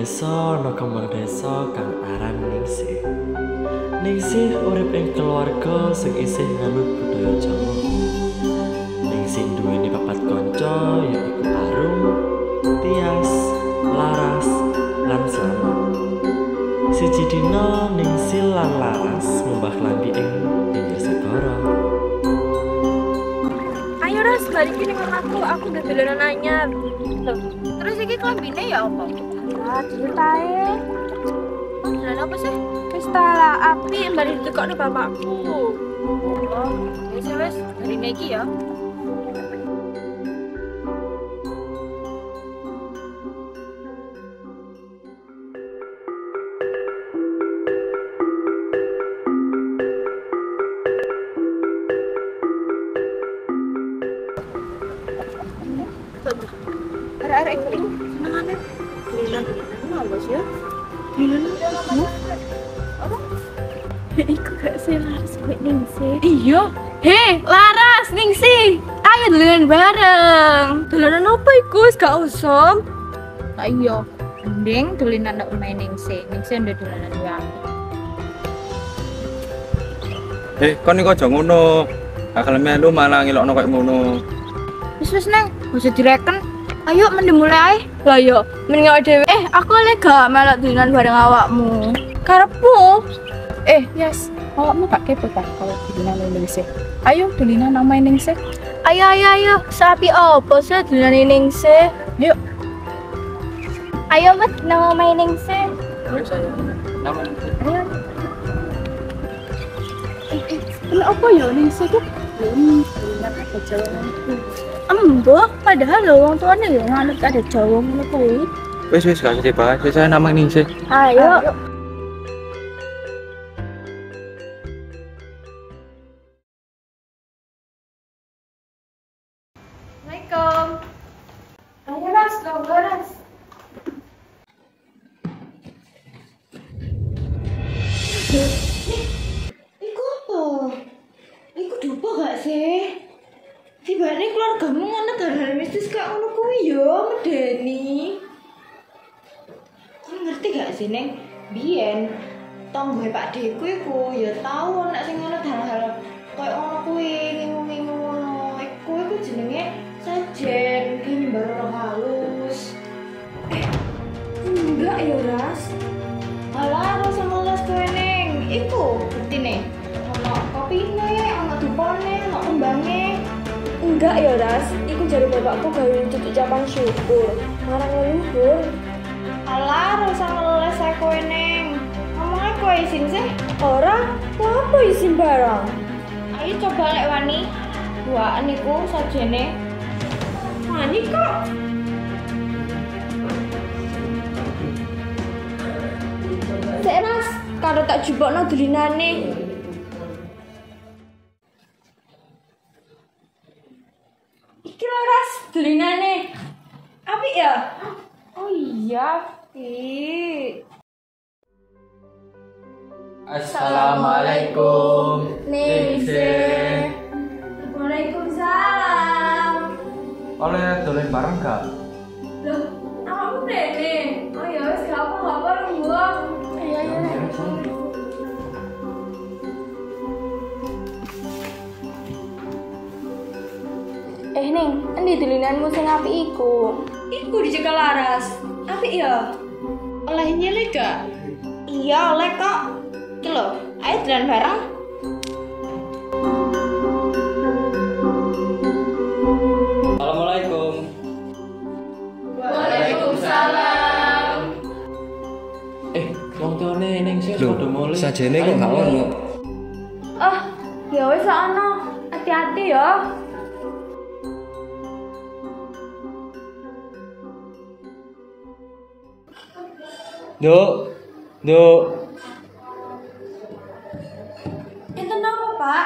desa ana kembang desa kang aran Ningsih. Ningsih urip ing keluarga sing isih nganut budaya Jawa. Ningsih duweni papat kanca yaiku Arum, Tias, Laras, lan Slamet. Siji dina Ningsih lan Laras ngumbah klambi ing pinggir segara. Ayo Ras, balik ini sama aku udah dolanan anyar. Loh, terus ini klambine ya apa? Ah, ceritain. Dolanan apa sih? Wis lah, api balik ditekok nih bapakku. Oh, wis dari iki ya. Arek-arek iki senengane lilan apa sih ya? Lilan apa? Iku gak sih Laras kowe Ningsih. Iya. Hei, Laras, Ningsih. Ayo dolanan bareng. Dolanan apa iku? Wis gak usah. Iya, mending dolanan ndak main Ningsih. Ningsih udah dolanan wae. Kon iki aja ngono. Akal melu malah ngelokno koyo ngono. Wis Neng, bisa direken. Ayo mending mulai. Lah yo, mending awake dhewe. Aku oleh gak melok dolanan bareng awakmu. Karepmu. Yes, awakmu gak kepo ta kalau dolanan Ningsih. Ayo dolanan nama Ningsih. Ayo. Sapi opo sih dolanan Ningsih? Yuk. Ayo Mat, nama main Ningsih. Wis ayo. Nama Ningsih. Kenapa ya Ningsih ku? Dolanan ada jalan itu. Embo, padahal lho wong tuane ya nganut ada Jawa ngono kuwi. Wis gak usah dibahas. Wis ayo nama Ningsih. Ayo. Assalamualaikum. Ayo Ras, longgo Ras. Iku apa? Iku dupa gak sih? Tibane keluargamu ngono dalan mistis kak ngono kuwi ya medeni. Kon ngerti gak sih Neng? Biyen tonggoe Pak Deku iku ya tau nek sing ngono hal-hal koyo ngono kuwi, ngingu-ngingu ngono. Iku jenenge sajen, ki nyembar roh halus. Enggak ya Ras. Alah, rasa meles kowe Neng. Iku buktine. Ono kopine, ono dupone, ono kembange. Enggak ya Ras, iku jare bapakku gawe cucuk ucapan syukur. Marang leluhur. Alah, rasa meles ae kowe Neng. Ngomongnya kowe izin sih. Ora, apa izin barang? Ayo coba lek wani. Duaan iku sajene. Wani kok. Sik Ras, karo tak jupukno dolinane. Iki lho Ras, dolinane. Apik ya? Oh iya, Pi. Assalamualaikum. Ningsih. Waalaikumsalam. Oleh dolen bareng gak? Loh, awakmu rene. Oh ya wis gak apa-apa nunggu. Iya. Ning, endi dolinanmu sing apik iku? Iku dicekel Laras. Apik ya? Oleh nyele gak? Iya, oleh kok. Iki lho, ayo dolan bareng. Assalamualaikum. Waalaikumsalam. Wong tuane Ningsih Loh, padha mulih. sajene kok gak ono. Ah, ya wis ana. Hati-hati ya. Nduk. Enten apa, Pak?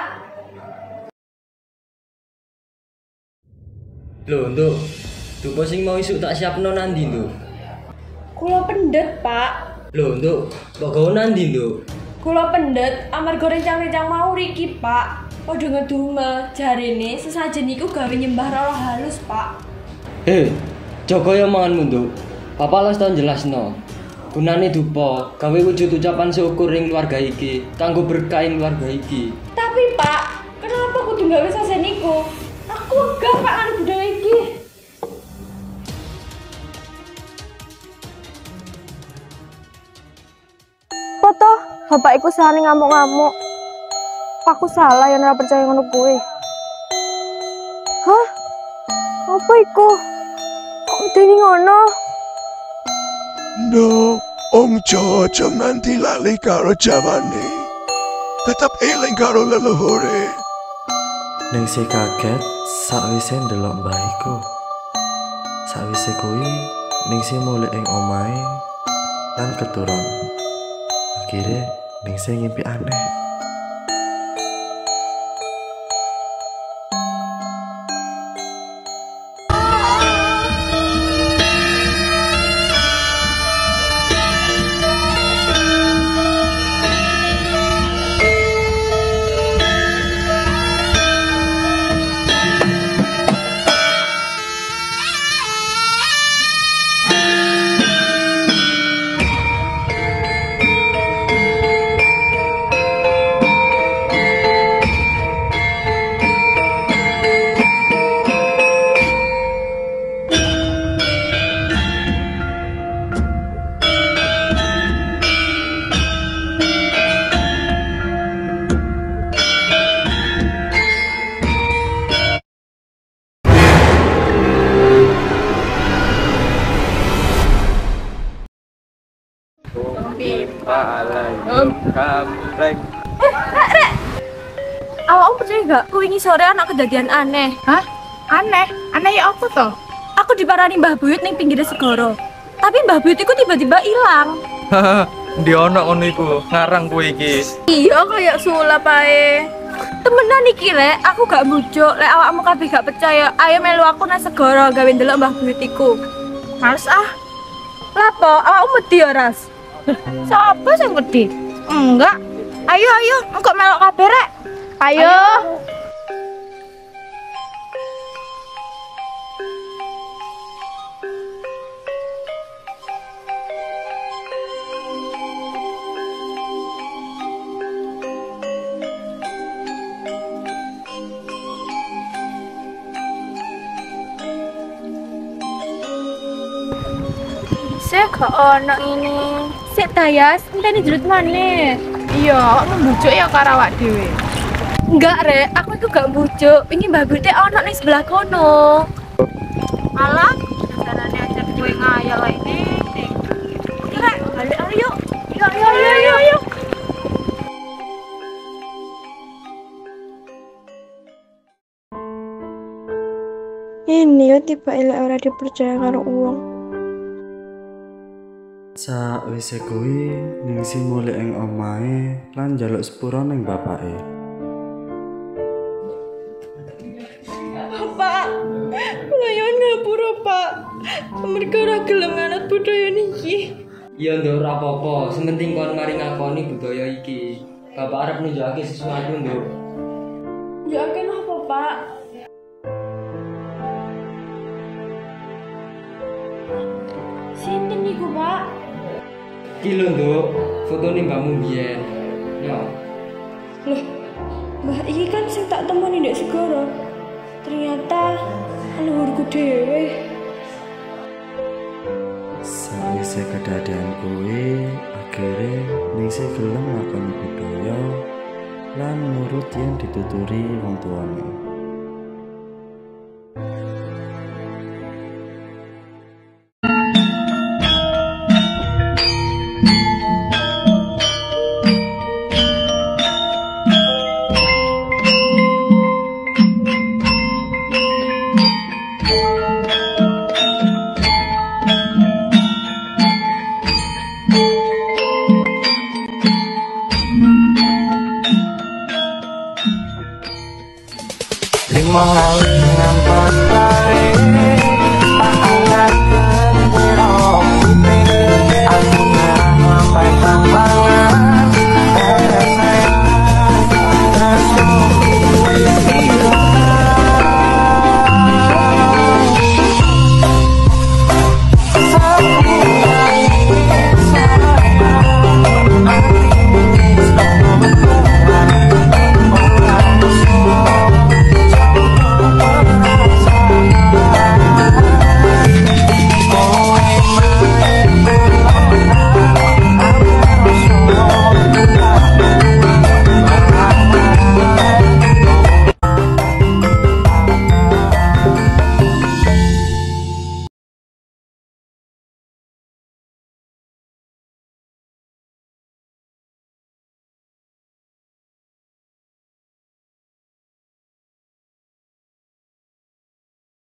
Lho, Nduk. Dupa sing mau isuk tak siapno nandi, Nduk. Kula pendet, Pak. Lho, Nduk, kok gawe nandi, Nduk? Kula pendet amarga rencang-rencang mau riki, Pak. Padha ngedumel jarene sesajen niku gawe nyembah roh halus, Pak. Jaga ya manganmu, Nduk. Papa les tau jelasno. Gunane dupa, gawe wujud ucapan syukur ing keluarga iki, kanggo berkah ing keluarga iki. Tapi Pak, kenapa kudu gawe sasen iku? Aku wegah Pak karo budaya iki. Foto, bapak iku sehari ngamuk-ngamuk. Aku salah yang ora percaya ngono kuwi. Hah? Apa iku? Kok medeni ngono? No, Om Jo aja nganti lali karo jawane. Tetap eling karo leluhure. Ningsih kaget sakwise ndelok mbah iku. Sakwise kuwi Ningsih mulih ing omahe lan keturun. Akhire Ningsih ngimpi aneh. Kamreng. Awakmu percaya gak? Kuwi sore anak kejadian aneh. Hah? Aneh? Aneh ya apa toh? Aku diparani Mbah Buyut ning pinggir segara. Tapi Mbah Buyut iku tiba-tiba ilang. Hahaha, ndi ono ngono iku, ngarang kowe iki. Iya kayak sulap ae. Temenan iki Rek, aku gak bujuk. Lek awakmu kabeh gak percaya, ayo melu aku nang segara gawe ndelok Mbah Buyut iku. Males ah. Lapo, awakmu wedi ya, Ras? Sopo sing wedi? Enggak. Ayo, engko melok kabeh Rek. Ayo. Sik gak ono ini. Sik Dayas, enteni jerut maneh. Iya, membujuk ya karo awak dhewe. Enggak, Rek, aku itu gak bujuk. Ini Mbah Buyut ono ning sebelah kono. Alah, carane aja kowe ngayal ini. Rek, balik ayo. Ayo. Ini yo tiba elek ora dipercaya karo uang. Sakwise kuwi Ningsih mulih ing omahe lan njaluk sepura ning bapake. Pak, layan ngapura Pak. Mereka ora gelem nganut budaya niki. Ya nduk ora apa-apa, sementing kon mari ngakoni budaya iki. Bapak arep nunjukake sesuatu nduk. Ya akan apa Pak? Sinten niku Pak? Iki lho nduk, fotone mbahmu biyen. Ya. Loh, Mbah iki kan sing tak temoni ndek segara. Ternyata leluhurku dhewe. Sakwise kedadian kuwi, akhire Ningsih gelem ngakoni budaya lan nurut yen dituturi wong tuane. Lima hal dengan